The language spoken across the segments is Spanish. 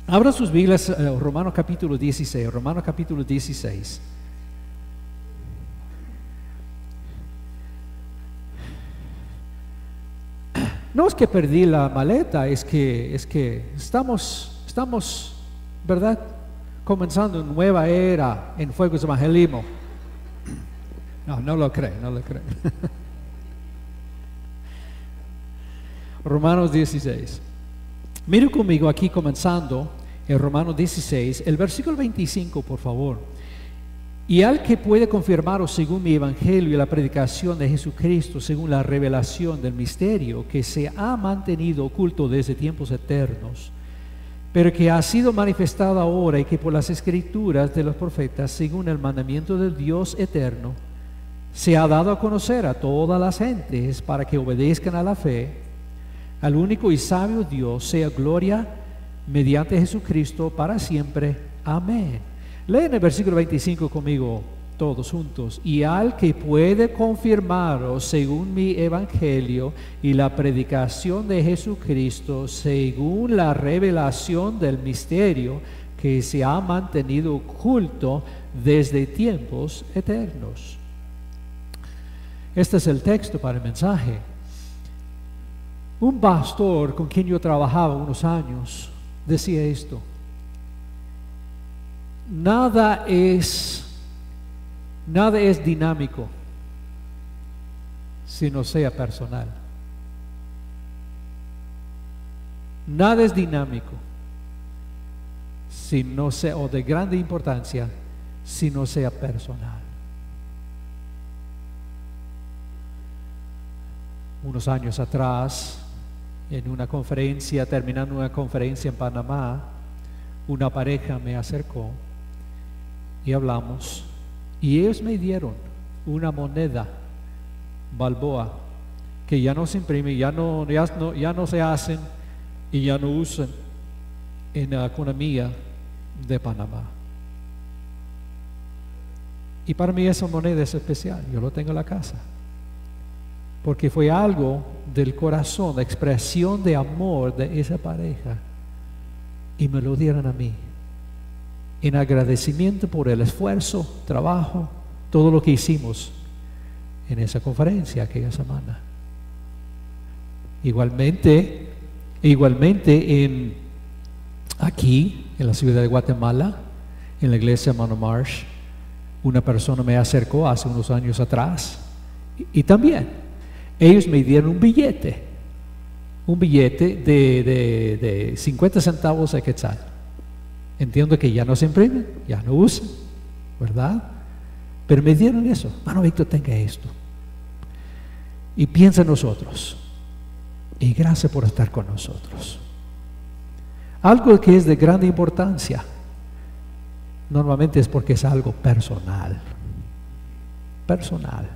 Abra sus Biblias, Romanos capítulo 16, Romanos capítulo 16. No es que perdí la maleta, es que estamos, ¿verdad?, comenzando una nueva era en Fuegos Evangelismo. No lo creen. Romanos 16. Mire conmigo aquí comenzando en Romanos 16, el versículo 25, por favor. Y al que puede confirmaros según mi evangelio y la predicación de Jesucristo, según la revelación del misterio que se ha mantenido oculto desde tiempos eternos, pero que ha sido manifestado ahora y que por las escrituras de los profetas, según el mandamiento del Dios eterno, se ha dado a conocer a todas las gentes para que obedezcan a la fe. Al único y sabio Dios sea gloria mediante Jesucristo para siempre. Amén. Leen el versículo 25 conmigo todos juntos. Y al que puede confirmaros según mi evangelio y la predicación de Jesucristo, según la revelación del misterio que se ha mantenido oculto desde tiempos eternos. Este es el texto para el mensaje. Un pastor con quien yo trabajaba unos años decía esto: nada es dinámico si no sea personal. Nada es dinámico si no sea, o de grande importancia, si no sea personal. Unos años atrás, en una conferencia, terminando una conferencia en Panamá, una pareja me acercó y hablamos, y ellos me dieron una moneda Balboa que ya no se imprime, ya no se hacen y ya no usan en la economía de Panamá. Y para mí esa moneda es especial, yo lo tengo en la casa, porque fue algo del corazón, la expresión de amor de esa pareja, y me lo dieron a mí en agradecimiento por el esfuerzo, trabajo, todo lo que hicimos en esa conferencia aquella semana. Igualmente aquí en la ciudad de Guatemala, en la iglesia Hermano Marsh, una persona me acercó hace unos años atrás y también ellos me dieron un billete de 50 centavos de quetzal. Entiendo que ya no se imprimen, ya no usan, ¿verdad? Pero me dieron eso. Hermano Víctor, tenga esto. Y piensa en nosotros. Y gracias por estar con nosotros. Algo que es de grande importancia, normalmente es porque es algo personal. Personal.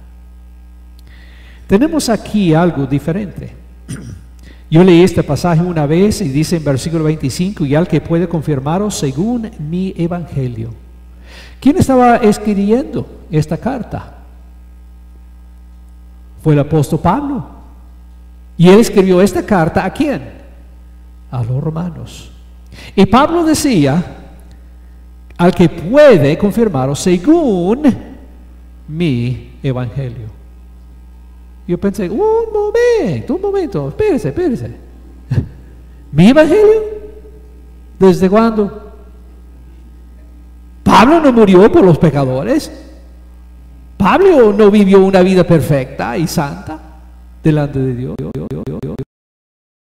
Tenemos aquí algo diferente. Yo leí este pasaje una vez y dice en versículo 25, y al que puede confirmaros según mi evangelio. ¿Quién estaba escribiendo esta carta? Fue el apóstol Pablo. Y él escribió esta carta ¿a quién? A los romanos. Y Pablo decía, al que puede confirmaros según mi evangelio. Yo pensé, un momento, espérese. ¿Mi evangelio? ¿Desde cuándo? Pablo no murió por los pecadores. Pablo no vivió una vida perfecta y santa delante de Dios.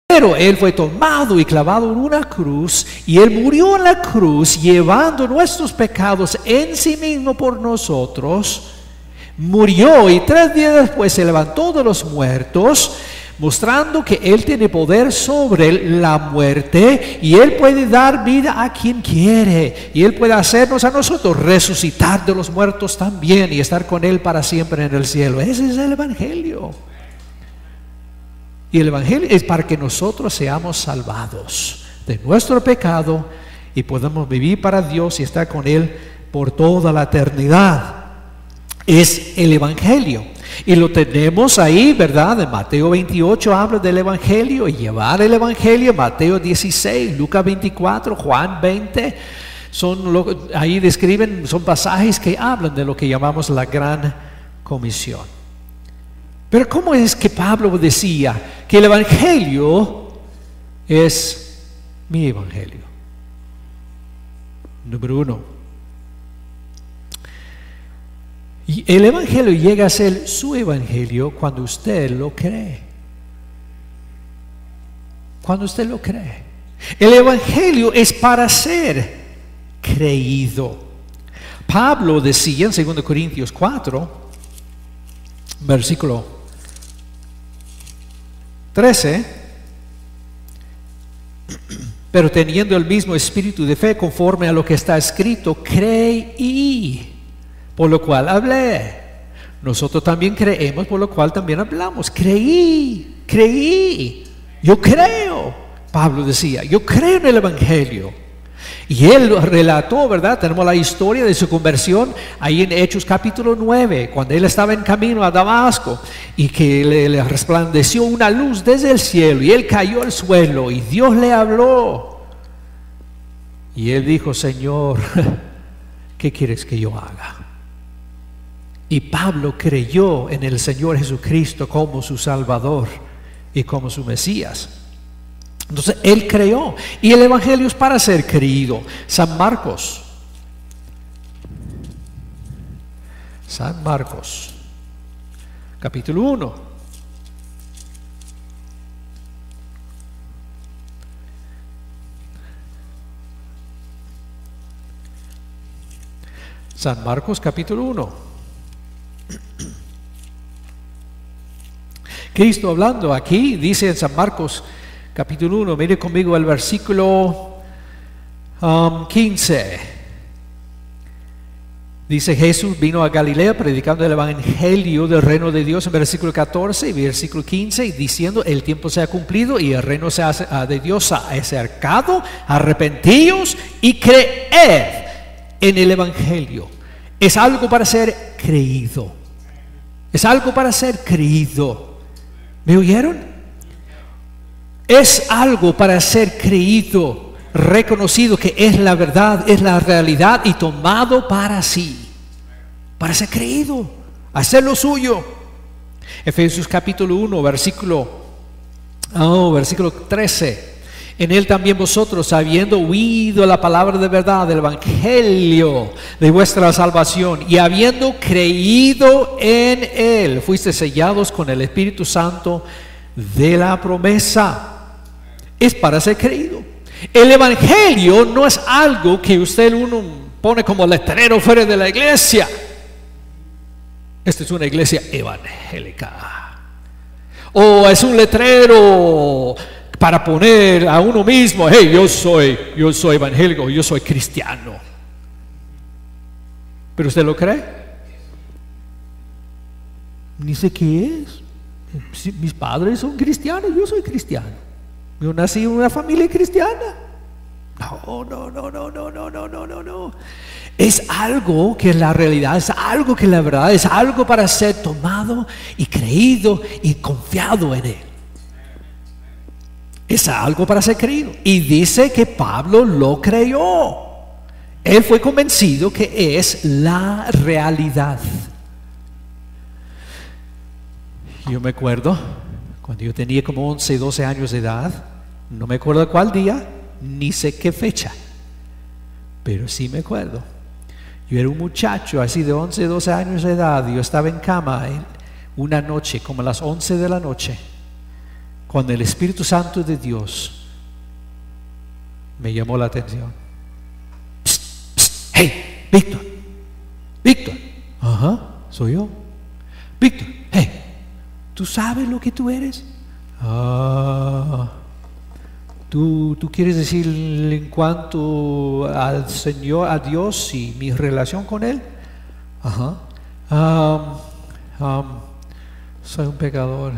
Pero él fue tomado y clavado en una cruz, y él murió en la cruz llevando nuestros pecados en sí mismo por nosotros. Murió y 3 días después se levantó de los muertos, mostrando que Él tiene poder sobre la muerte, y Él puede dar vida a quien quiere, y Él puede hacernos a nosotros resucitar de los muertos también y estar con Él para siempre en el cielo. Ese es el evangelio. Y el evangelio es para que nosotros seamos salvados de nuestro pecado y podamos vivir para Dios y estar con Él por toda la eternidad. Es el evangelio. Y lo tenemos ahí, ¿verdad? En Mateo 28 habla del Evangelio y llevar el Evangelio. Mateo 16, Lucas 24, Juan 20. Ahí describen, son pasajes que hablan de lo que llamamos la Gran Comisión. Pero ¿cómo es que Pablo decía que el Evangelio es mi Evangelio? Número uno, y el Evangelio llega a ser su Evangelio cuando usted lo cree. Cuando usted lo cree. El Evangelio es para ser creído. Pablo decía en 2 Corintios 4, versículo 13, pero teniendo el mismo espíritu de fe conforme a lo que está escrito, creí, por lo cual hablé. Nosotros también creemos, por lo cual también hablamos. Creí, yo creo. Pablo decía, yo creo en el Evangelio. Y él relató, ¿verdad? Tenemos la historia de su conversión ahí en Hechos capítulo 9, cuando él estaba en camino a Damasco y que le resplandeció una luz desde el cielo y él cayó al suelo y Dios le habló. Y él dijo, Señor, ¿qué quieres que yo haga? Y Pablo creyó en el Señor Jesucristo como su Salvador y como su Mesías. Entonces él creyó, y el Evangelio es para ser creído. San Marcos capítulo 1. San Marcos capítulo 1. Cristo hablando aquí dice en San Marcos capítulo 1, mire conmigo el versículo 15. Dice, Jesús vino a Galilea predicando el Evangelio del reino de Dios en versículo 14 y versículo 15, y diciendo, el tiempo se ha cumplido y el reino de Dios se ha acercado, arrepentíos y creed en el Evangelio. Es algo para ser creído. Es algo para ser creído. ¿Me oyeron? Es algo para ser creído, reconocido que es la verdad, es la realidad y tomado para sí, para ser creído, hacerlo suyo. Efesios capítulo 1, versículo 13. En él también vosotros, habiendo oído la palabra de verdad del Evangelio de vuestra salvación y habiendo creído en él, fuiste sellados con el Espíritu Santo de la promesa. Es para ser creído. El Evangelio no es algo que uno pone como letrero fuera de la iglesia. Esta es una iglesia evangélica. O es un letrero para poner a uno mismo, hey, yo soy evangélico, yo soy cristiano. ¿Pero usted lo cree? Ni sé qué es. Mis padres son cristianos, yo soy cristiano. Yo nací en una familia cristiana. No. Es algo que es la realidad, es algo que es la verdad, es algo para ser tomado y creído y confiado en él. Es algo para ser creído. Y dice que Pablo lo creyó. Él fue convencido que es la realidad. Yo me acuerdo cuando yo tenía como 11, 12 años de edad, no me acuerdo cuál día, ni sé qué fecha, pero sí me acuerdo. Yo era un muchacho así de 11, 12 años de edad, y yo estaba en cama una noche, como a las 11 de la noche, cuando el Espíritu Santo de Dios me llamó la atención. Psst, psst, hey, Víctor, ajá, soy yo. Víctor, hey, ¿tú sabes lo que tú eres? ¿Tú quieres decir en cuanto al Señor, a Dios y mi relación con Él? Ajá. Soy un pecador.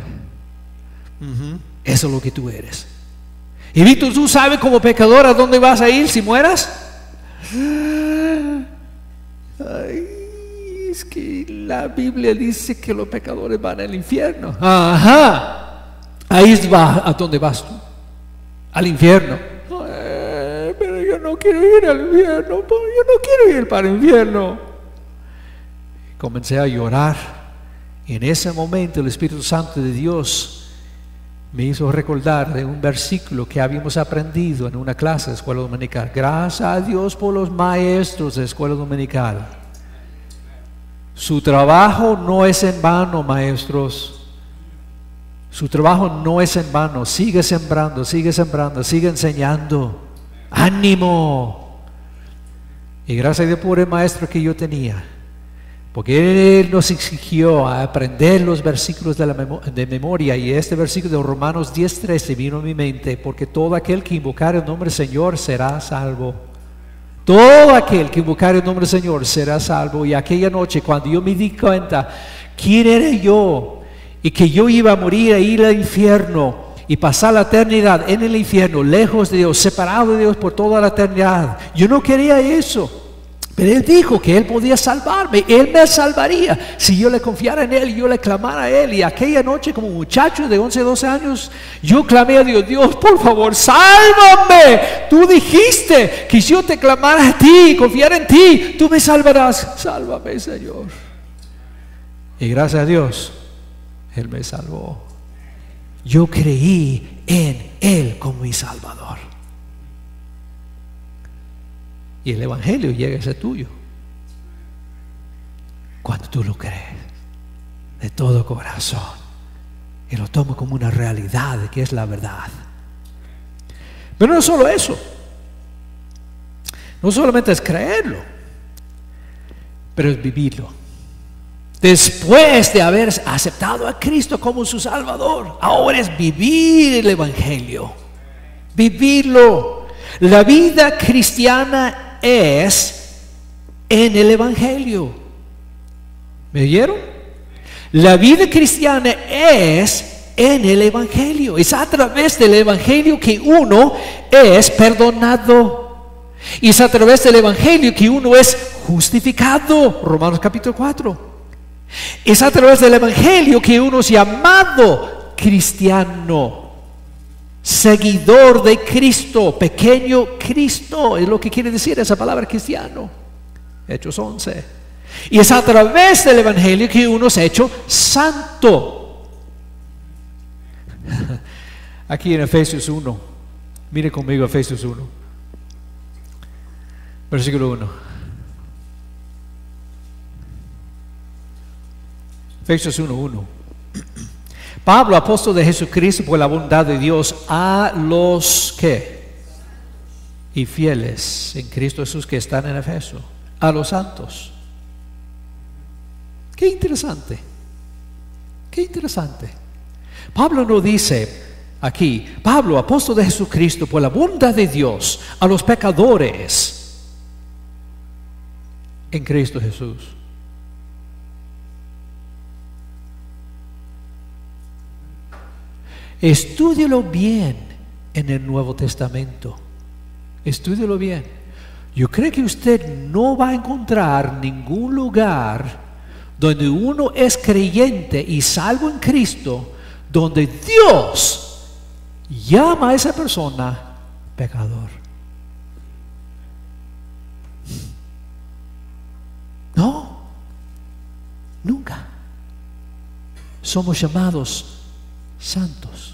Eso es lo que tú eres. Y Víctor, ¿tú sabes como pecador a dónde vas a ir si mueras? Ay, es que la Biblia dice que los pecadores van al infierno. Ajá, ahí va a dónde vas tú, al infierno. Pero yo no quiero ir al infierno, yo no quiero ir para el infierno. Comencé a llorar y en ese momento el Espíritu Santo de Dios me hizo recordar de un versículo que habíamos aprendido en una clase de escuela dominical. Gracias a Dios por los maestros de escuela dominical. Su trabajo no es en vano, maestros. Su trabajo no es en vano. Sigue sembrando, sigue enseñando. ¡Ánimo! Y gracias a Dios por el maestro que yo tenía, porque Él nos exigió a aprender los versículos de memoria, y este versículo de Romanos 10:13 vino a mi mente: porque todo aquel que invocar el nombre del Señor será salvo. Todo aquel que invocar el nombre del Señor será salvo. Y aquella noche, cuando yo me di cuenta quién era yo y que yo iba a morir, a ir al infierno y pasar la eternidad en el infierno, lejos de Dios, separado de Dios por toda la eternidad, yo no quería eso. Pero Él dijo que Él podía salvarme, Él me salvaría si yo le confiara en Él y yo le clamara a Él. Y aquella noche, como muchacho de 11, 12 años, yo clamé a Dios: Dios, por favor, sálvame. Tú dijiste que si yo te clamara a ti y confiara en ti, tú me salvarás. Sálvame, Señor. Y gracias a Dios, Él me salvó. Yo creí en Él como mi Salvador. Y el Evangelio llega a ser tuyo cuando tú lo crees de todo corazón y lo tomas como una realidad de que es la verdad. Pero no solo eso, no solamente es creerlo, pero es vivirlo. Después de haber aceptado a Cristo como su Salvador, ahora es vivir el Evangelio, vivirlo. La vida cristiana es en el Evangelio. ¿Me oyeron? La vida cristiana es en el Evangelio. Es a través del Evangelio que uno es perdonado. Y es a través del Evangelio que uno es justificado. Romanos capítulo 4. Es a través del Evangelio que uno es llamado cristiano, seguidor de Cristo, pequeño Cristo, es lo que quiere decir esa palabra cristiano. Hechos 11. Y es a través del Evangelio que uno es hecho santo. Aquí en Efesios 1, mire conmigo Efesios 1, versículo 1. Efesios 1:1. Pablo, apóstol de Jesucristo por la bondad de Dios, a los que y fieles en Cristo Jesús que están en Efeso, a los santos. Qué interesante, qué interesante. Pablo no dice aquí: Pablo, apóstol de Jesucristo por la bondad de Dios, a los pecadores en Cristo Jesús. Estúdielo bien en el Nuevo Testamento. Estúdielo bien. Yo creo que usted no va a encontrar ningún lugar donde uno es creyente y salvo en Cristo, donde Dios llama a esa persona pecador. No, nunca. Somos llamados santos.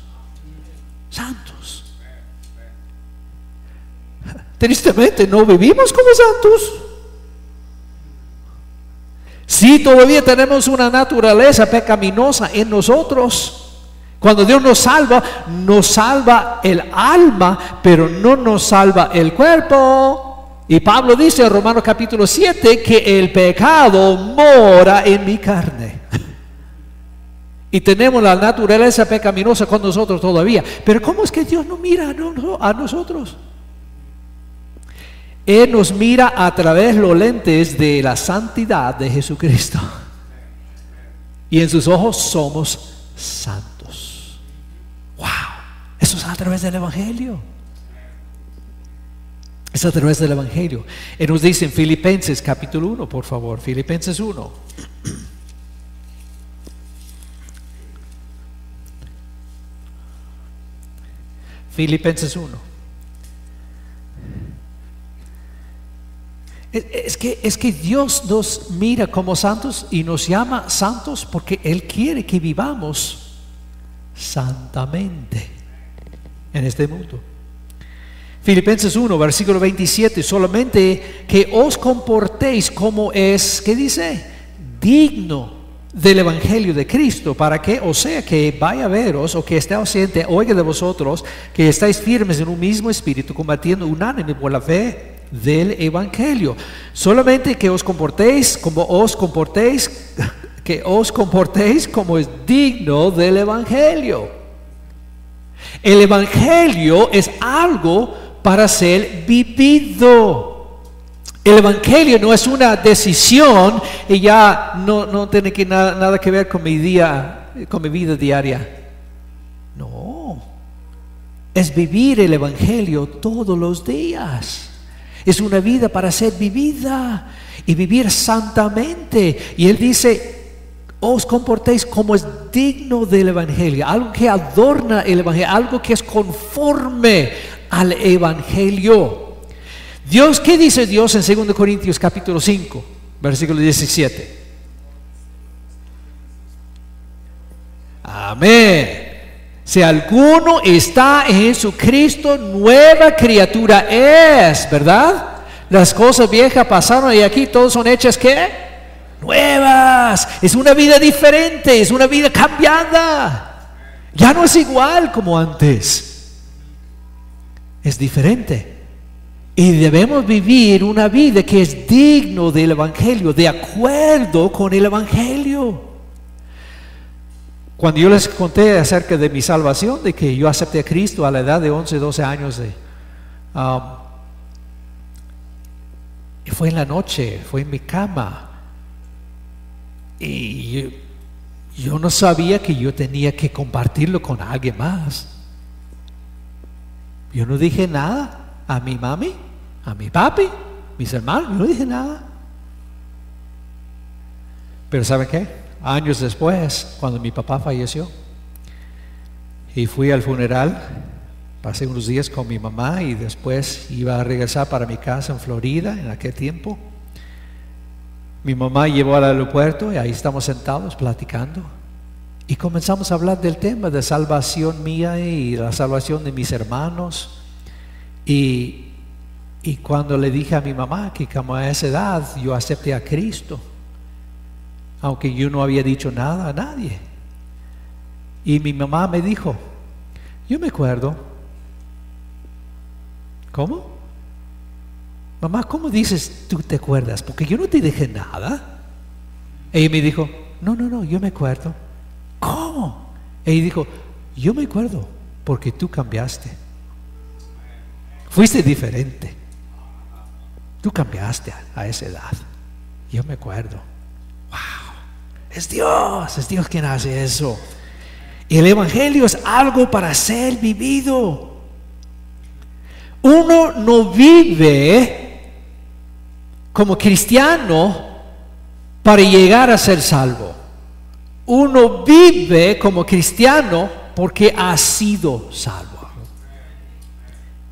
Santos. Tristemente no vivimos como santos. Sí, todavía tenemos una naturaleza pecaminosa en nosotros. Cuando Dios nos salva el alma, pero no nos salva el cuerpo. Y Pablo dice en Romanos capítulo 7 que el pecado mora en mi carne. Y tenemos la naturaleza pecaminosa con nosotros todavía. Pero ¿cómo es que Dios no mira a nosotros? Él nos mira a través de los lentes de la santidad de Jesucristo. Y en sus ojos somos santos. ¡Wow! Eso es a través del Evangelio. Es a través del Evangelio. Y nos dice en Filipenses capítulo 1, por favor, Filipenses 1. Filipenses 1. Es que Dios nos mira como santos y nos llama santos porque Él quiere que vivamos santamente en este mundo. Filipenses 1, versículo 27, solamente que os comportéis como es, ¿qué dice? Digno del Evangelio de Cristo, para que, o sea, que vaya a veros o que esté ausente, oiga de vosotros, que estáis firmes en un mismo espíritu, combatiendo unánime por la fe del Evangelio. Solamente que os comportéis como es digno del Evangelio. El Evangelio es algo para ser vivido. El Evangelio no es una decisión y ya no tiene nada que ver con mi vida diaria. No, es vivir el Evangelio todos los días. Es una vida para ser vivida y vivir santamente. Y Él dice: os comportéis como es digno del Evangelio, algo que adorna el Evangelio, algo que es conforme al Evangelio. Dios, ¿qué dice Dios en 2 Corintios capítulo 5, versículo 17? Amén. Si alguno está en Jesucristo, nueva criatura es, ¿verdad? Las cosas viejas pasaron y aquí todas son hechas, ¿qué? Nuevas. Es una vida diferente, es una vida cambiada. Ya no es igual como antes, es diferente. Y debemos vivir una vida que es digno del Evangelio, de acuerdo con el Evangelio. Cuando yo les conté acerca de mi salvación, de que yo acepté a Cristo a la edad de 11, 12 años, fue en la noche, fue en mi cama. Y yo no sabía que yo tenía que compartirlo con alguien más. Yo no dije nada a mi mami, a mi papi, mis hermanos, yo no dije nada. Pero ¿saben qué? Años después, cuando mi papá falleció y fui al funeral, pasé unos días con mi mamá y después iba a regresar para mi casa en Florida en aquel tiempo. Mi mamá llevó al aeropuerto y ahí estamos sentados platicando y comenzamos a hablar del tema de salvación mía y la salvación de mis hermanos. Y cuando le dije a mi mamá que como a esa edad yo acepté a Cristo, aunque yo no había dicho nada a nadie, y mi mamá me dijo: yo me acuerdo. ¿Cómo? Mamá, ¿cómo dices tú te acuerdas? Porque yo no te dije nada. Ella me dijo: no, yo me acuerdo. ¿Cómo? Ella dijo: yo me acuerdo porque tú cambiaste. Fuiste diferente. Tú cambiaste a esa edad. Yo me acuerdo. Wow. Es Dios quien hace eso. El Evangelio es algo para ser vivido. Uno no vive como cristiano para llegar a ser salvo. Uno vive como cristiano porque ha sido salvo.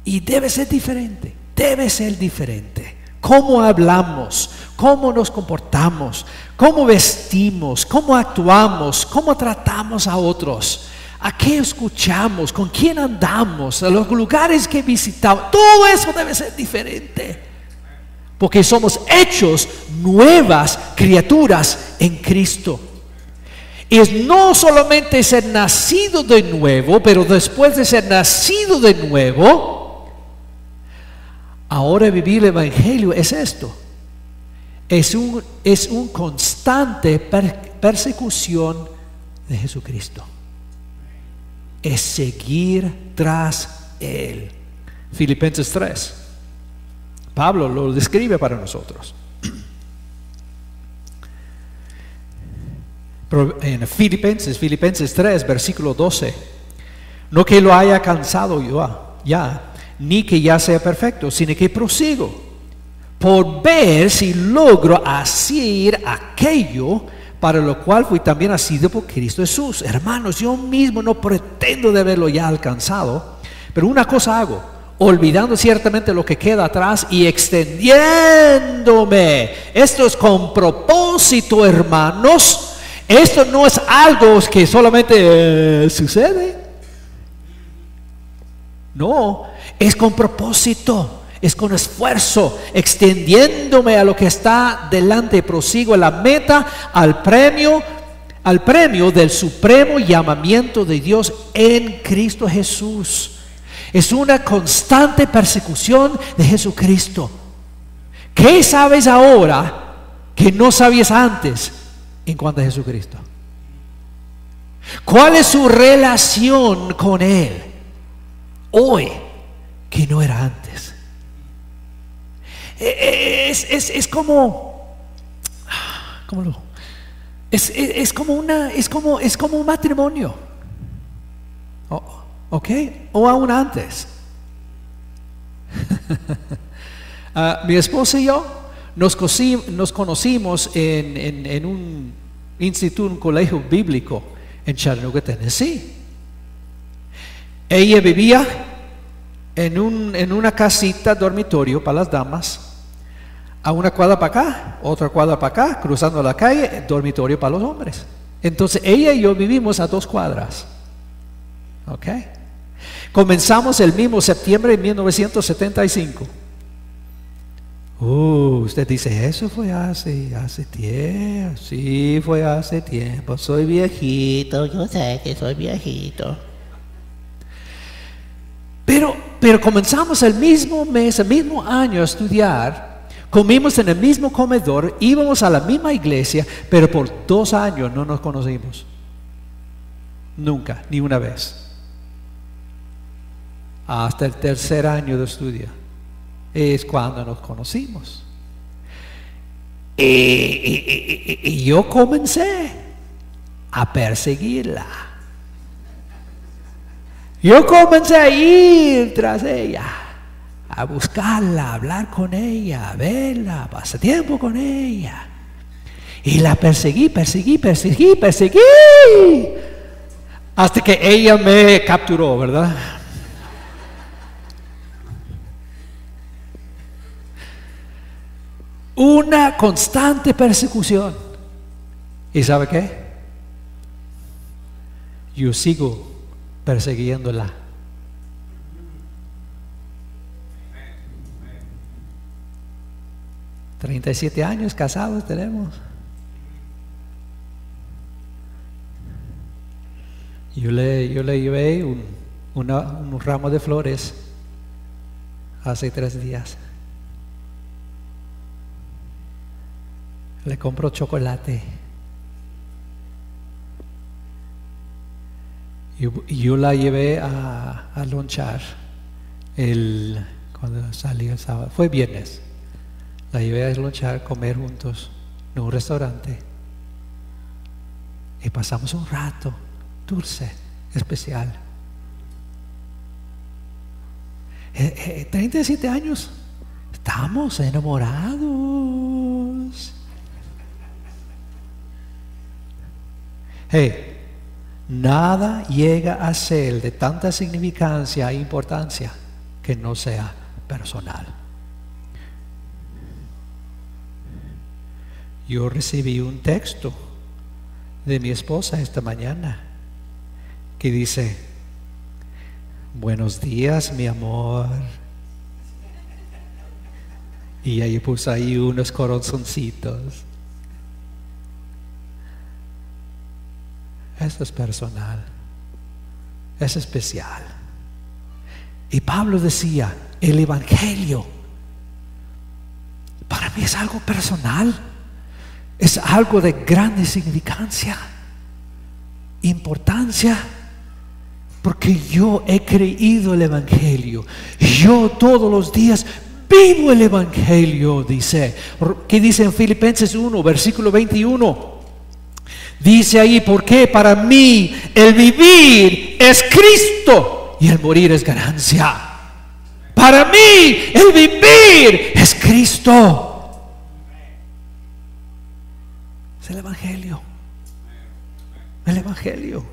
Y debe ser diferente, debe ser diferente. Cómo hablamos, cómo nos comportamos, cómo vestimos, cómo actuamos, cómo tratamos a otros, a qué escuchamos, con quién andamos, a los lugares que visitamos. Todo eso debe ser diferente, porque somos hechos nuevas criaturas en Cristo. Y es no solamente ser nacido de nuevo, pero después de ser nacido de nuevo, ahora vivir el Evangelio es esto. Es un constante persecución de Jesucristo. Es seguir tras Él. Filipenses 3. Pablo lo describe para nosotros. En Filipenses 3, versículo 12. No que lo haya alcanzado yo ya, ni que ya sea perfecto, sino que prosigo, por ver si logro hacer aquello para lo cual fui también asido por Cristo Jesús. Hermanos, yo mismo no pretendo de haberlo ya alcanzado, pero una cosa hago, olvidando ciertamente lo que queda atrás y extendiéndome. Esto es con propósito, hermanos. Esto no es algo que solamente sucede. No, es con propósito, es con esfuerzo, extendiéndome a lo que está delante. Prosigo a la meta, al premio del supremo llamamiento de Dios en Cristo Jesús. Es una constante persecución de Jesucristo. ¿Qué sabes ahora que no sabías antes en cuanto a Jesucristo? ¿Cuál es su relación con Él hoy que no era antes? Es como, es como un matrimonio, ¿ok? O aún antes. Mi esposa y yo nos conocimos en un instituto, un colegio bíblico en Chattanooga, Tennessee. Ella vivía en una casita dormitorio para las damas, a una cuadra para acá, otra cuadra para acá, cruzando la calle, dormitorio para los hombres. Entonces ella y yo vivimos a 2 cuadras. ¿Ok? Comenzamos el mismo septiembre de 1975. Usted dice, eso fue hace tiempo. Sí, fue hace tiempo. Soy viejito, yo sé que soy viejito. Pero comenzamos el mismo mes, el mismo año a estudiar. Comimos en el mismo comedor, íbamos a la misma iglesia, pero por 2 años no nos conocimos. Nunca, ni una vez. Hasta el 3er año de estudio es cuando nos conocimos. Y yo comencé a perseguirla. Yo comencé a ir tras ella, a buscarla, a hablar con ella, a verla, pasar tiempo con ella. Y la perseguí, hasta que ella me capturó, ¿verdad? Una constante persecución. ¿Y sabe qué? Yo sigo persiguiéndola. $37 años casados tenemos. Yo le llevé un ramo de flores hace 3 días. Le compro chocolate. Yo la llevé a lonchar cuando salió el sábado. Fue viernes. La llevé a lonchar, comer juntos en un restaurante. Y pasamos un rato dulce, especial. 37 años. Estamos enamorados. Hey, nada llega a ser de tanta significancia e importancia que no sea personal. Yo recibí un texto de mi esposa esta mañana que dice: buenos días, mi amor. Y ahí puso ahí unos corazoncitos. Esto es personal, es especial. Y Pablo decía, el evangelio para mí es algo personal, es algo de grande significancia, importancia, porque yo he creído el evangelio. Yo todos los días vivo el evangelio, dice. ¿Qué dice en Filipenses 1, versículo 21? Dice ahí, porque para mí el vivir es Cristo y el morir es ganancia. Para mí el vivir es Cristo. Es el Evangelio. El Evangelio.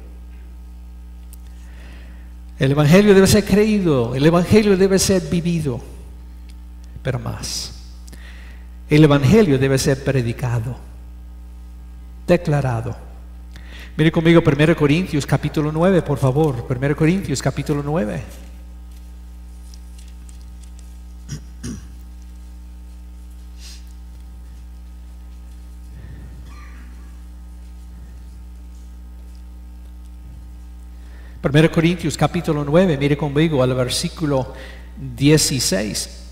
El Evangelio debe ser creído. El Evangelio debe ser vivido. Pero más, el Evangelio debe ser predicado, declarado. Mire conmigo 1 Corintios capítulo 9, por favor. 1 Corintios capítulo 9. Primero Corintios capítulo 9, mire conmigo al versículo 16.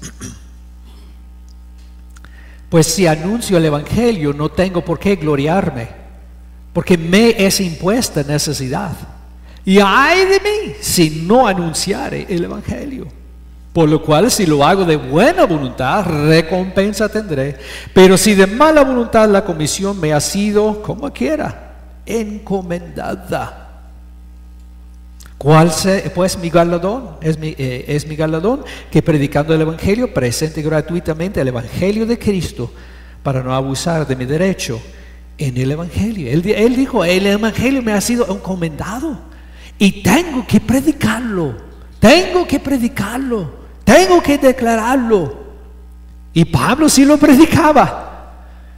Pues si anuncio el Evangelio, no tengo por qué gloriarme, porque me es impuesta necesidad. Y ay de mí si no anunciare el Evangelio. Por lo cual, si lo hago de buena voluntad, recompensa tendré. Pero si de mala voluntad, la comisión me ha sido, como quiera, encomendada. ¿Cuál pues mi galardón? Es mi galardón que predicando el Evangelio presente gratuitamente el Evangelio de Cristo para no abusar de mi derecho en el Evangelio. Él dijo, el Evangelio me ha sido encomendado y tengo que predicarlo, tengo que declararlo. Y Pablo sí lo predicaba.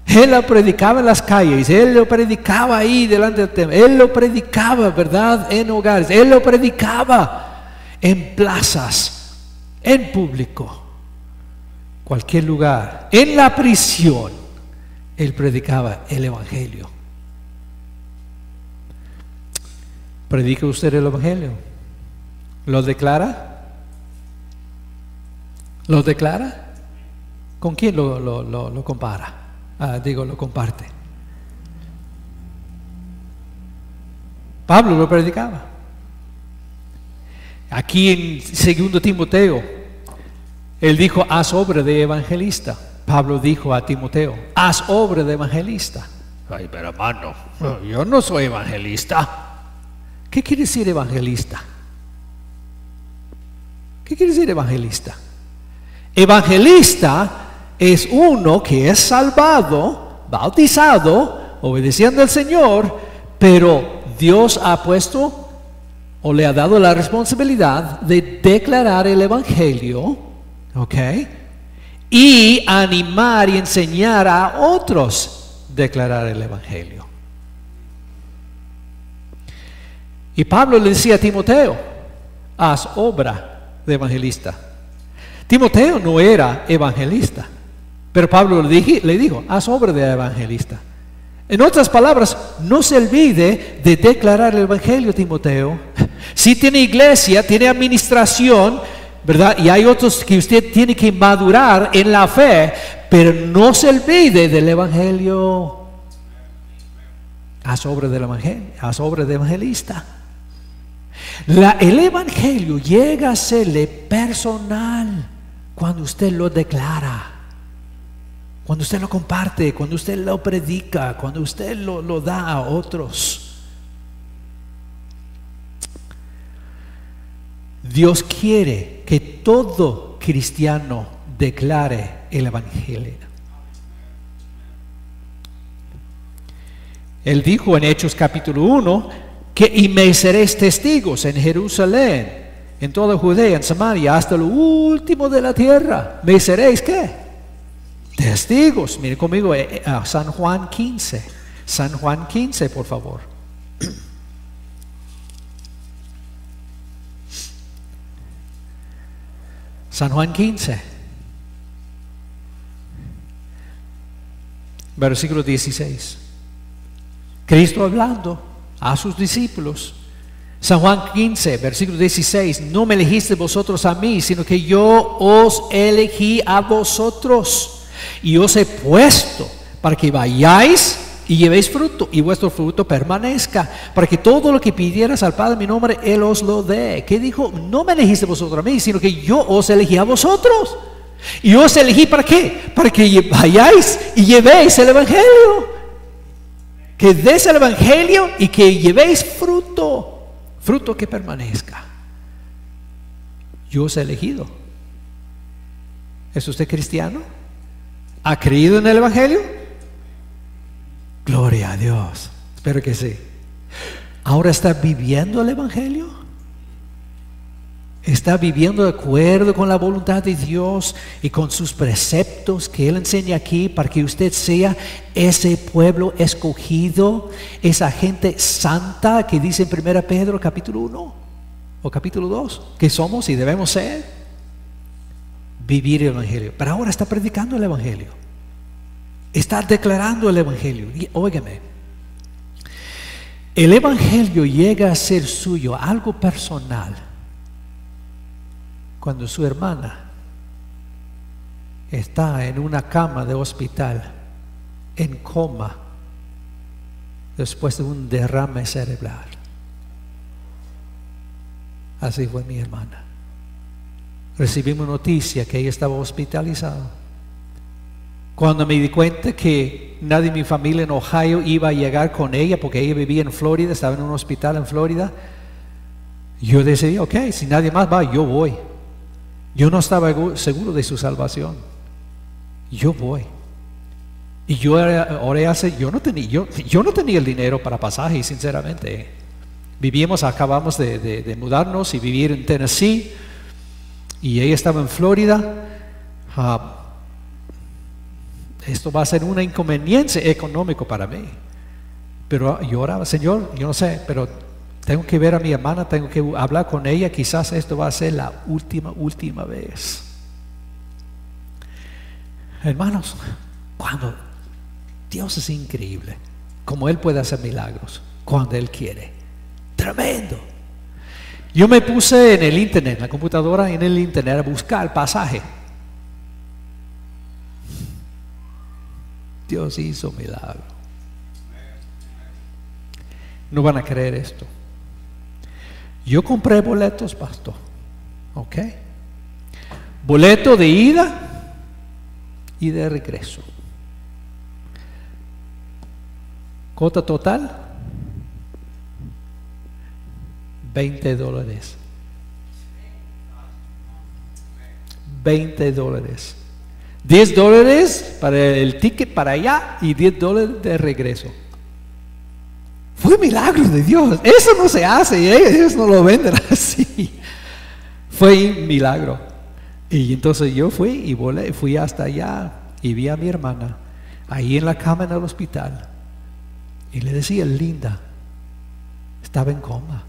Él lo predicaba en las calles, él lo predicaba ahí delante del templo, él lo predicaba, ¿verdad?, en hogares, él lo predicaba en plazas, en público, cualquier lugar, en la prisión, él predicaba el Evangelio. ¿Predica usted el Evangelio? ¿Lo declara? ¿Lo declara? ¿Con quién lo compara? Lo comparte. Pablo lo predicaba. Aquí en 2 Timoteo, él dijo, haz obra de evangelista. Pablo dijo a Timoteo, haz obra de evangelista. Ay, pero hermano, yo no soy evangelista. ¿Qué quiere decir evangelista? ¿Qué quiere decir evangelista? Evangelista es uno que es salvado, bautizado, obedeciendo al Señor, pero Dios ha puesto o le ha dado la responsabilidad de declarar el Evangelio, ¿ok? Y animar y enseñar a otros a declarar el Evangelio. Y Pablo le decía a Timoteo, haz obra de evangelista. Timoteo no era evangelista, pero Pablo le dijo, haz obra de evangelista. En otras palabras, no se olvide de declarar el Evangelio, Timoteo. Si tiene iglesia, tiene administración, ¿verdad? Y hay otros que usted tiene que madurar en la fe, pero no se olvide del Evangelio. Haz obra del Evangelio, haz obra de evangelista. El Evangelio llega a serle personal cuando usted lo declara, cuando usted lo comparte, cuando usted lo predica, cuando usted lo da a otros. Dios quiere que todo cristiano declare el Evangelio. Él dijo en Hechos capítulo 1 que y me seréis testigos en Jerusalén, en toda Judea, en Samaria, hasta lo último de la tierra. ¿Me seréis qué? Testigos. Mire conmigo San Juan 15. San Juan 15, por favor. San Juan 15, versículo 16. Cristo hablando a sus discípulos. San Juan 15, versículo 16. No me elegisteis vosotros a mí, sino que yo os elegí a vosotros y os he puesto para que vayáis y llevéis fruto, y vuestro fruto permanezca, para que todo lo que pidieras al Padre en mi nombre, Él os lo dé. ¿Qué dijo? No me elegiste vosotros a mí, sino que yo os elegí a vosotros. ¿Y os elegí para qué? Para que vayáis y llevéis el Evangelio. Que des el Evangelio y que llevéis fruto, fruto que permanezca. Yo os he elegido. ¿Es usted cristiano? ¿Ha creído en el Evangelio? Gloria a Dios. Espero que sí. ¿Ahora está viviendo el Evangelio? ¿Está viviendo de acuerdo con la voluntad de Dios y con sus preceptos que Él enseña aquí para que usted sea ese pueblo escogido, esa gente santa que dice en 1 Pedro capítulo 1 o capítulo 2 que somos y debemos ser? Vivir el Evangelio. Pero ahora está predicando el Evangelio, está declarando el Evangelio. Y óigame, el Evangelio llega a ser suyo, algo personal, cuando su hermana está en una cama de hospital, en coma, después de un derrame cerebral. Así fue mi hermana. Recibimos noticia que ella estaba hospitalizada. Cuando me di cuenta que nadie de mi familia en Ohio iba a llegar con ella, porque ella vivía en Florida, estaba en un hospital en Florida, yo decidí, ok, si nadie más va, yo voy. Yo no estaba seguro de su salvación. Yo voy. Y yo no tenía el dinero para pasaje, sinceramente. Acabamos de mudarnos y vivir en Tennessee, y ella estaba en Florida. Esto va a ser una inconveniencia económica para mí. Pero yo oraba, Señor, yo no sé, pero tengo que ver a mi hermana, tengo que hablar con ella, quizás esto va a ser la última vez. Hermanos, cuando Dios es increíble, como Él puede hacer milagros, cuando Él quiere, tremendo. Yo me puse en el internet, en la computadora, en el internet, a buscar el pasaje. Dios hizo milagro. No van a creer esto. Yo compré boletos, pastor. ¿Ok? Boleto de ida y de regreso. Cuota total $20. $20. $10 para el ticket para allá y $10 de regreso. Fue milagro de Dios. Eso no se hace, ellos no lo venden así. Fue un milagro. Y entonces yo fui hasta allá y vi a mi hermana ahí en la cama en el hospital. Y le decía, linda, estaba en coma.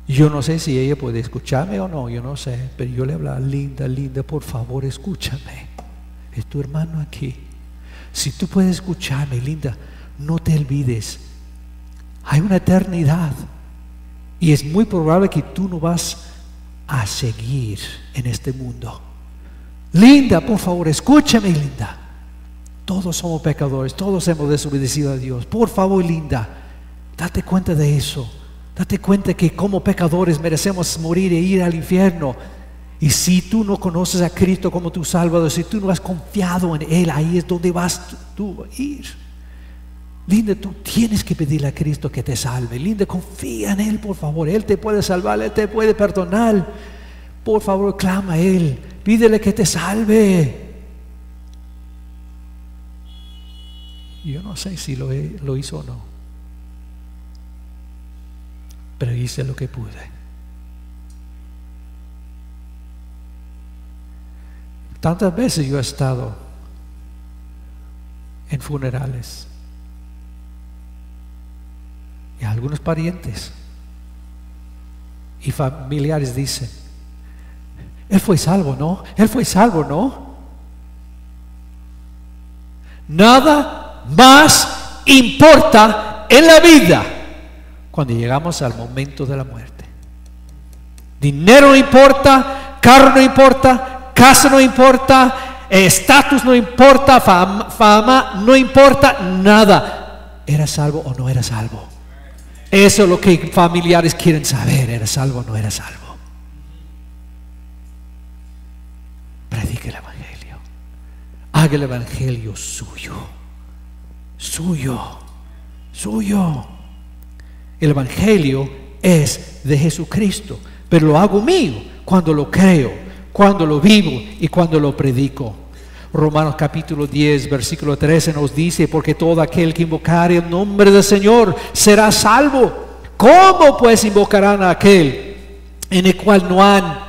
Yo no sé si ella puede escucharme o no, yo no sé, pero yo le hablaba, linda, por favor, escúchame. Es tu hermano aquí. Si tú puedes escucharme, linda, no te olvides. Hay una eternidad y es muy probable que tú no vas a seguir en este mundo. Linda, por favor, escúchame, linda. Todos somos pecadores, todos hemos desobedecido a Dios. Por favor, linda, date cuenta de eso. Date cuenta que como pecadores merecemos morir e ir al infierno. Y si tú no conoces a Cristo como tu Salvador, si tú no has confiado en Él, ahí es donde vas tú a ir. Linda, tú tienes que pedirle a Cristo que te salve. Linda, confía en Él, por favor. Él te puede salvar, Él te puede perdonar. Por favor, clama a Él. Pídele que te salve. Yo no sé si lo hizo o no, pero hice lo que pude. Tantas veces yo he estado en funerales y algunos parientes y familiares dicen, él fue salvo, ¿no? Él fue salvo, ¿no? Nada más importa en la vida cuando llegamos al momento de la muerte. Dinero no importa, carro no importa, casa no importa, estatus no importa, fama no importa, nada. ¿Era salvo o no era salvo? Eso es lo que familiares quieren saber. ¿Era salvo o no era salvo? Predique el Evangelio. Haga el Evangelio suyo. Suyo. El Evangelio es de Jesucristo, pero lo hago mío cuando lo creo, cuando lo vivo y cuando lo predico. Romanos capítulo 10, versículo 13 nos dice: porque todo aquel que invocare el nombre del Señor será salvo. ¿Cómo pues invocarán a aquel en el cual no han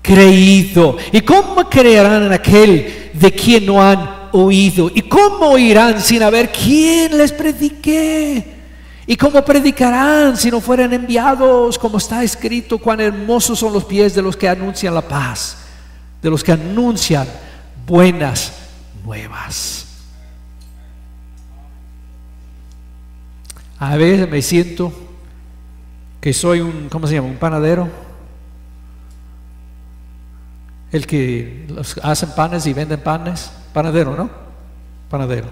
creído? ¿Y cómo creerán en aquel de quien no han oído? ¿Y cómo oirán sin haber quien les predique? ¿Y cómo predicarán si no fueran enviados? Como está escrito: cuán hermosos son los pies de los que anuncian la paz, de los que anuncian buenas nuevas. A veces me siento que soy un, ¿cómo se llama? Un panadero, el que hacen panes y venden panes. Panadero, ¿no? Panadero.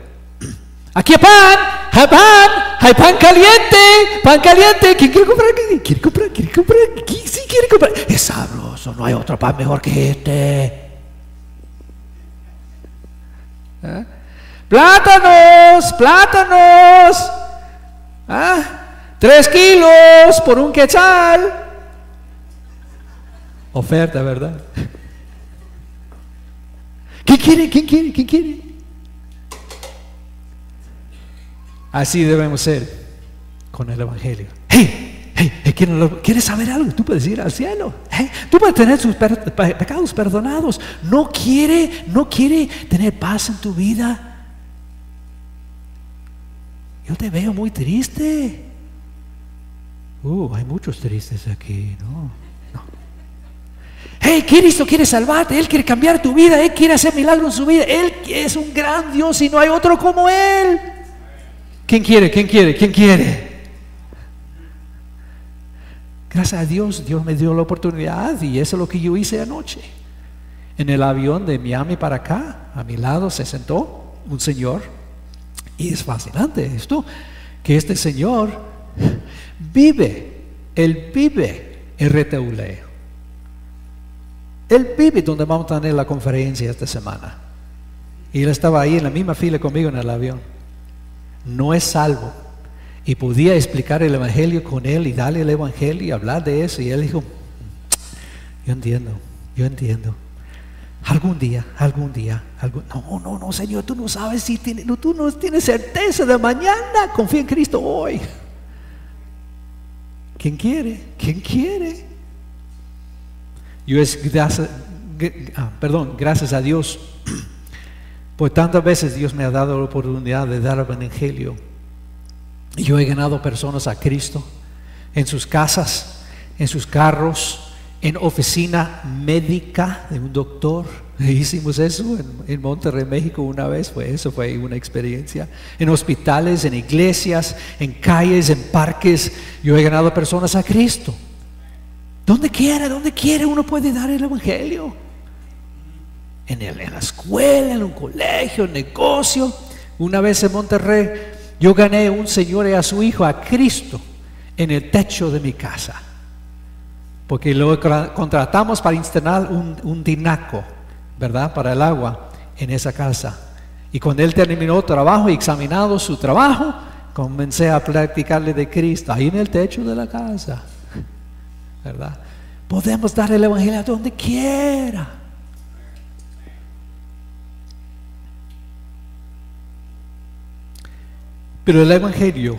Aquí hay pan, hay pan, hay pan caliente, pan caliente. ¿Quién quiere comprar? ¿Quiere comprar? ¿Quiere comprar? ¿Quién sí quiere comprar? Es sabroso, no hay otro pan mejor que este. ¿Eh? Plátanos, plátanos. 3 kilos por un quetzal. Oferta, ¿verdad? ¿Quién quiere? ¿Quién quiere? ¿Quién quiere? Así debemos ser con el Evangelio. ¿Quieres saber algo? Tú puedes ir al cielo. Tú puedes tener sus pecados perdonados. ¿No quiere tener paz en tu vida? Yo te veo muy triste. Hay muchos tristes aquí, ¿no? Cristo quiere salvarte, Él quiere cambiar tu vida, Él quiere hacer milagros en su vida. Él es un gran Dios y no hay otro como Él. ¿Quién quiere? ¿Quién quiere? ¿Quién quiere? Gracias a Dios, Dios me dio la oportunidad, y eso es lo que yo hice anoche. En el avión de Miami para acá, a mi lado se sentó un señor, y es fascinante esto, que este señor Él vive en RTULE. Él vive donde vamos a tener la conferencia esta semana. Y él estaba ahí en la misma fila conmigo en el avión. No es salvo. Y podía explicar el Evangelio con él y darle el Evangelio y hablar de eso. Y él dijo: yo entiendo. Algún día. No, Señor, tú no sabes si tú no tienes certeza de mañana. Confía en Cristo hoy. ¿Quién quiere? ¿Quién quiere? Gracias a Dios, pues tantas veces Dios me ha dado la oportunidad de dar el Evangelio, y yo he ganado personas a Cristo en sus casas, en sus carros, en oficina médica de un doctor. Hicimos eso en Monterrey, México una vez. Eso fue una experiencia. En hospitales, en iglesias, en calles, en parques. Yo he ganado personas a Cristo. Donde quiera uno puede dar el Evangelio. En la escuela, en un colegio, en negocio. Una vez en Monterrey, yo gané un señor y a su hijo a Cristo en el techo de mi casa, porque lo contratamos para instalar un tinaco, ¿verdad?, para el agua en esa casa. Y cuando él terminó el trabajo y examinado su trabajo, comencé a platicarle de Cristo ahí en el techo de la casa, ¿verdad? Podemos dar el Evangelio a donde quiera. Pero el Evangelio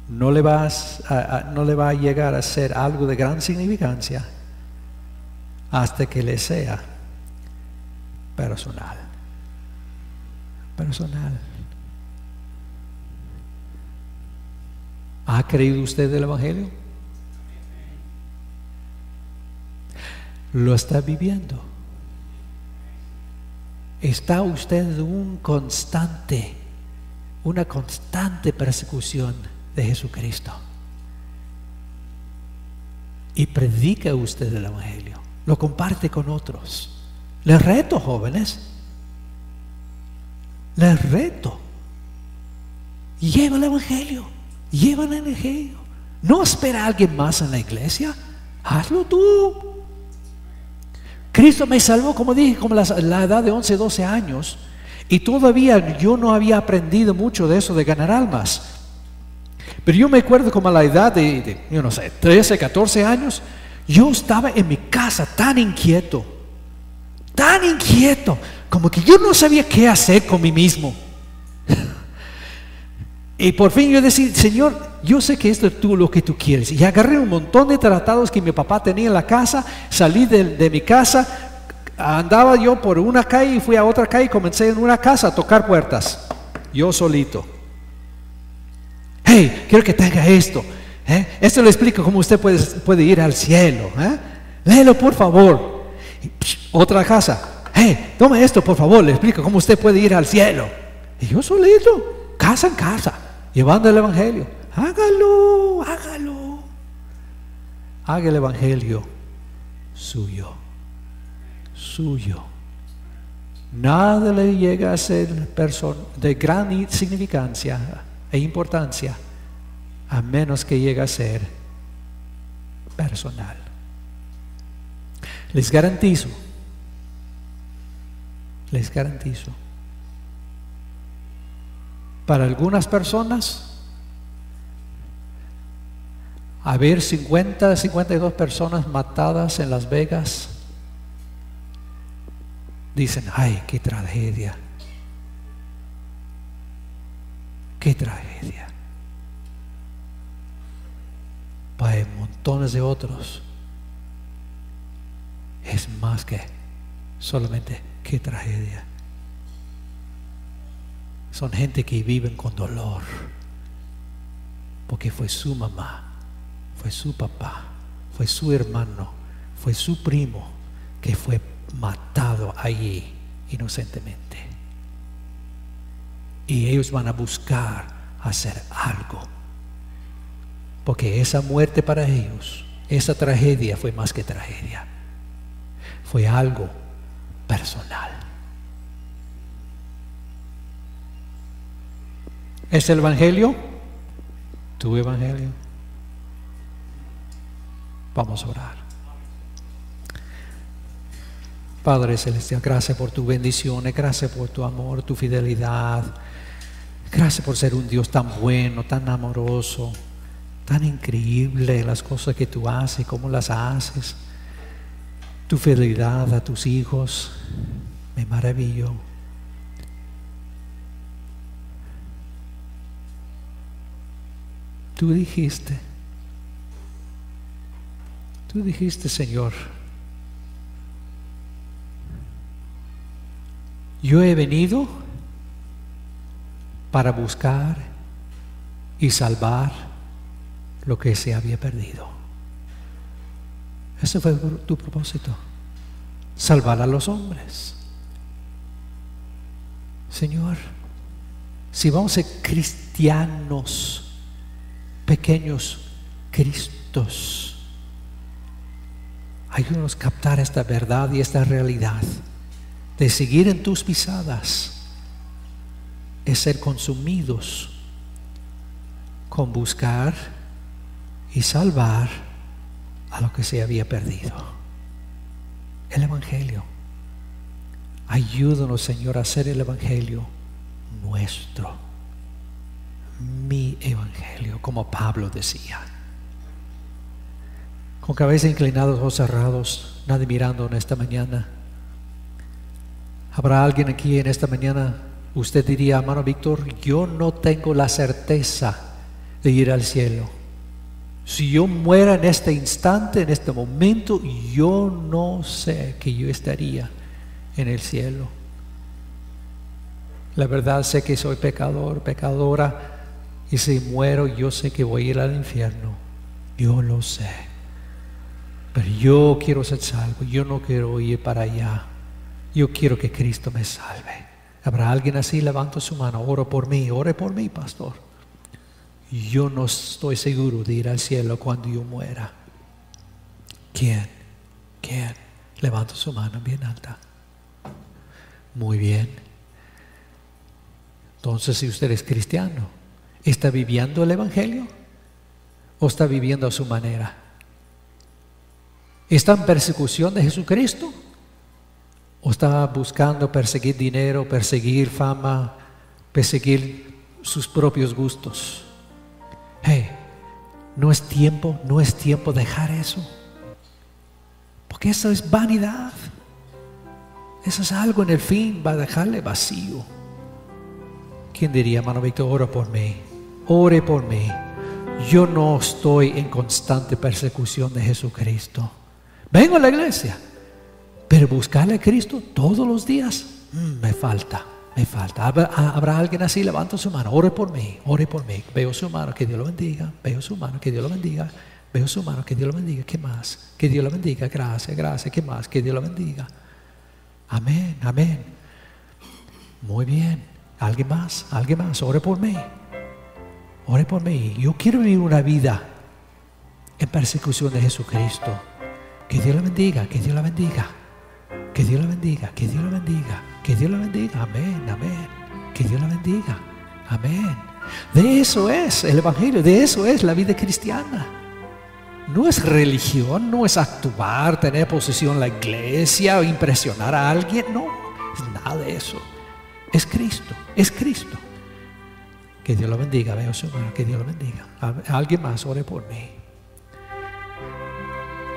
no le va a llegar a ser algo de gran significancia hasta que le sea personal. ¿Ha creído usted el Evangelio? ¿Lo está viviendo? ¿Está usted en una constante persecución de Jesucristo? Y predica usted el Evangelio, lo comparte con otros. Les reto, jóvenes, lleva el Evangelio. No espera a alguien más en la iglesia, hazlo tú. Cristo me salvó, como dije, como la edad de 11, 12 años, y todavía yo no había aprendido mucho de eso de ganar almas. Pero yo me acuerdo como a la edad de yo no sé, 13, 14 años, yo estaba en mi casa tan inquieto, tan inquieto, como que yo no sabía qué hacer con mí mismo. Y por fin yo decía, Señor, yo sé que esto es lo que tú quieres. Y agarré un montón de tratados que mi papá tenía en la casa, salí de mi casa, andaba yo por una calle y fui a otra calle y comencé en una casa a tocar puertas, yo solito. Hey, quiero que tenga esto. Esto le explico cómo usted puede ir al cielo. Léelo por favor. Y, otra casa. Hey, tome esto por favor, le explico cómo usted puede ir al cielo. Y yo solito, casa en casa, llevando el evangelio. Hágalo, hágalo. Haga el evangelio suyo, suyo. Nada le llega a ser de gran significancia e importancia a menos que llegue a ser personal. Les garantizo, para algunas personas, haber 52 personas matadas en Las Vegas, dicen, ay, qué tragedia, qué tragedia. Para montones de otros es más que solamente qué tragedia. Son gente que viven con dolor porque fue su mamá, fue su papá, fue su hermano, fue su primo que fue matado allí inocentemente. Y ellos van a buscar hacer algo, porque esa muerte para ellos, esa tragedia fue más que tragedia, fue algo personal. ¿Es el evangelio? ¿Tu evangelio? Vamos a orar. Padre Celestial, gracias por tu bendiciones, gracias por tu amor, tu fidelidad. Gracias por ser un Dios tan bueno, tan amoroso, tan increíble las cosas que tú haces, cómo las haces. Tu fidelidad a tus hijos me maravilló. Tú dijiste, Señor, yo he venido para buscar y salvar lo que se había perdido. Ese fue tu propósito, salvar a los hombres. Señor, si vamos a ser cristianos, pequeños Cristos, ayúdanos a captar esta verdad y esta realidad de seguir en tus pisadas, es ser consumidos con buscar y salvar a lo que se había perdido. El evangelio. Ayúdanos, Señor, a hacer el evangelio nuestro, mi evangelio, como Pablo decía. Con cabeza inclinada, ojos cerrados, nadie mirando en esta mañana. ¿Habrá alguien aquí en esta mañana? Usted diría, hermano Víctor, yo no tengo la certeza de ir al cielo. Si yo muera en este instante, en este momento, yo no sé que yo estaría en el cielo. La verdad, sé que soy pecador, pecadora, y si muero, yo sé que voy a ir al infierno. Yo lo sé. Pero yo quiero ser salvo, yo no quiero ir para allá. Yo quiero que Cristo me salve. ¿Habrá alguien así? Levanta su mano. Ore por mí, pastor. Yo no estoy seguro de ir al cielo cuando yo muera. ¿Quién? Levanta su mano bien alta. Muy bien. Entonces, si usted es cristiano, ¿está viviendo el evangelio o está viviendo a su manera? ¿Está en persecución de Jesucristo o está buscando perseguir dinero, perseguir fama, perseguir sus propios gustos? Hey, no es tiempo de dejar eso, porque eso es vanidad. Eso es algo en el fin, va a dejarle vacío. ¿Quién diría, hermano Víctor, ora por mí? Ore por mí. Yo no estoy en constante persecución de Jesucristo. Vengo a la iglesia, pero buscarle a Cristo todos los días, me falta. ¿Habrá alguien así? Levanta su mano, ore por mí, ore por mí. Veo su mano, que Dios lo bendiga. Veo su mano, que Dios lo bendiga. Veo su mano, que Dios lo bendiga. ¿Qué más? Que Dios lo bendiga. Gracias, gracias. ¿Qué más? Que Dios lo bendiga. Amén, amén. Muy bien. ¿Alguien más? ¿Alguien más? Ore por mí. Ore por mí. Yo quiero vivir una vida en persecución de Jesucristo. Que Dios la bendiga, que Dios la bendiga. Que Dios la bendiga, que Dios la bendiga. Que Dios la bendiga. Amén, amén. Que Dios la bendiga. Amén. De eso es el Evangelio, de eso es la vida cristiana. No es religión, no es actuar, tener posición en la iglesia o impresionar a alguien. No, es nada de eso. Es Cristo, es Cristo. Que Dios lo bendiga, veo su mano, que Dios lo bendiga. Alguien más, ore por mí.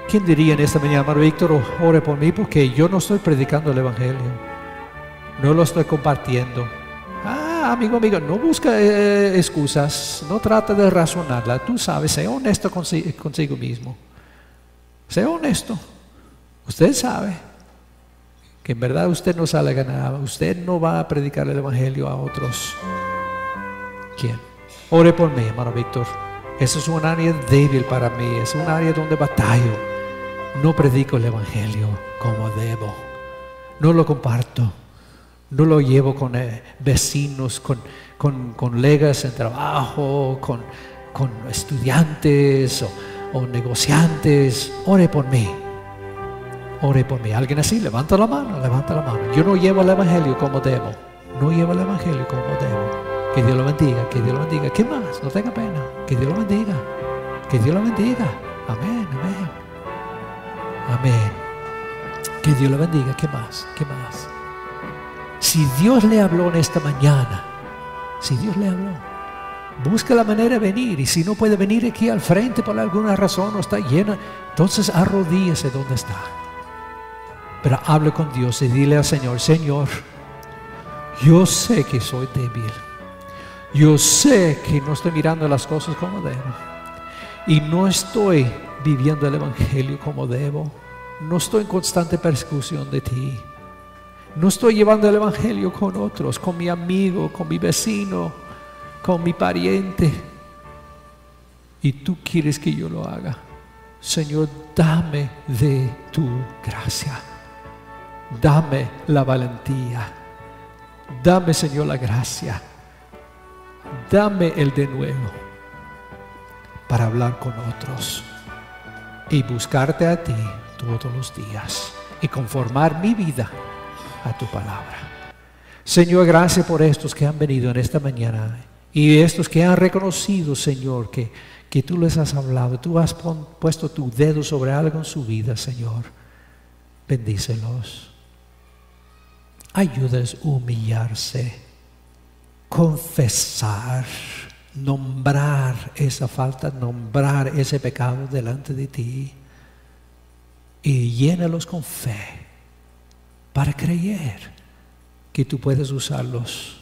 ¿Quién diría en esta mañana, hermano Víctor, ore por mí? Porque yo no estoy predicando el Evangelio, no lo estoy compartiendo. Amigo, no busca excusas, no trata de razonarla. Tú sabes, sé honesto consigo mismo. Sé honesto. Usted sabe que en verdad usted no sale a ganar. Usted no va a predicar el Evangelio a otros. ¿Quién? Ore por mí, hermano Víctor. Eso es un área débil para mí. Es un área donde batallo. No predico el Evangelio como debo. No lo comparto. No lo llevo con vecinos, con colegas en trabajo, con estudiantes o negociantes. Ore por mí. Ore por mí. ¿Alguien así? Levanta la mano, levanta la mano. Yo no llevo el Evangelio como debo. No llevo el Evangelio como debo. Que Dios lo bendiga, que Dios lo bendiga. ¿Qué más? No tenga pena. Que Dios lo bendiga. Que Dios lo bendiga. Amén, amén. Amén. Que Dios lo bendiga. ¿Qué más? ¿Qué más? Si Dios le habló en esta mañana, si Dios le habló, busca la manera de venir. Y si no puede venir aquí al frente por alguna razón o está llena, entonces arrodíllese donde está. Pero hable con Dios y dile al Señor: Señor, yo sé que soy débil. Yo sé que no estoy mirando las cosas como debo. Y no estoy viviendo el Evangelio como debo. No estoy en constante persecución de ti. No estoy llevando el Evangelio con otros, con mi amigo, con mi vecino, con mi pariente. Y tú quieres que yo lo haga. Señor, dame de tu gracia. Dame la valentía. Dame, Señor, la gracia. Dame el de nuevo para hablar con otros y buscarte a ti todos los días y conformar mi vida a tu palabra. Señor, gracias por estos que han venido en esta mañana y estos que han reconocido, Señor, que tú les has hablado, tú has puesto tu dedo sobre algo en su vida, Señor. Bendícelos. Ayúdales a humillarse, confesar, nombrar esa falta, nombrar ese pecado delante de ti y llénalos con fe para creer que tú puedes usarlos,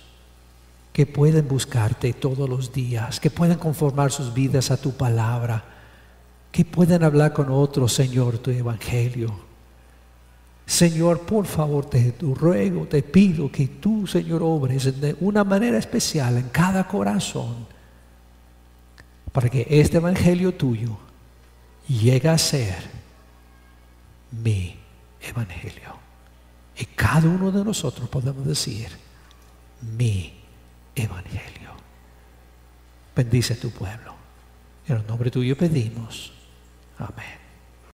que pueden buscarte todos los días, que pueden conformar sus vidas a tu palabra, que pueden hablar con otros, Señor, tu evangelio. Señor, por favor, te ruego, te pido que tú, Señor, obres de una manera especial en cada corazón para que este evangelio tuyo llegue a ser mi evangelio. Y cada uno de nosotros podemos decir: mi evangelio. Bendice tu pueblo. En el nombre tuyo pedimos. Amén.